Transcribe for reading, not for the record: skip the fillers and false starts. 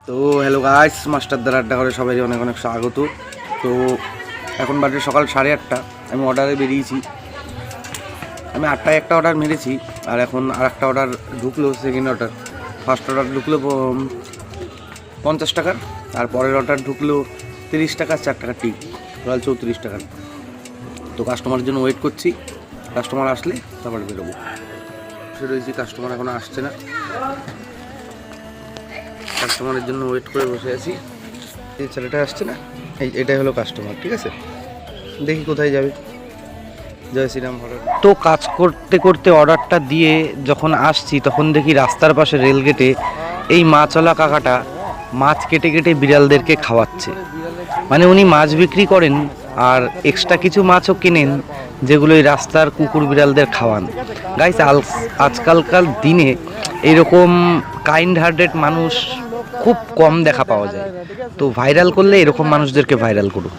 তো hello guys, মাস্টারদার আড্ডা করে সবাই অনেক অনেক স্বাগত। তো এখন বাজে সকাল 8:30। আমি অর্ডারে বেরিয়েছি। আমি 8টায় একটা অর্ডার মেরেছি, আর এখন আর একটা অর্ডার ঢুকলো, সেকেন্ড অর্ডার। ফার্স্ট অর্ডার ঢুকলো 50 টাকার, আর পরের অর্ডার ঢুকলো 30 টাকা, 4 টাকা টিপ, টোটাল 34 টাকার। তো কাস্টমারের জন্য ওয়েট করছি, কাস্টমার আসলে তারপর বেরোবো। সে রয়েছি, কাস্টমার এখনও আসছে না, কাস্টমারের জন্য ওয়েট করে বসে আছি। এই ছেলেটা আসছে না, এটাই হলো কাস্টমার। ঠিক আছে, দেখি কোথায় যাবে। জয় শ্রীরাম। তো কাজ করতে করতে অর্ডারটা দিয়ে যখন আসছি, তখন দেখি রাস্তার পাশে রেলগেটে এই মাছওয়ালা কাকাটা মাছ কেটে কেটে বিড়ালদেরকে খাওয়াচ্ছে। মানে উনি মাছ বিক্রি করেন, আর এক্সট্রা কিছু মাছও কেনেন, যেগুলো এই রাস্তার কুকুর বিড়ালদের খাওয়ান। গাইস, আজকালকার দিনে এরকম কাইন্ড হার্টেড মানুষ খুব কম দেখা পাওয়া যায়। তো ভাইরাল করলে এরকম মানুষদেরকে ভাইরাল করুন।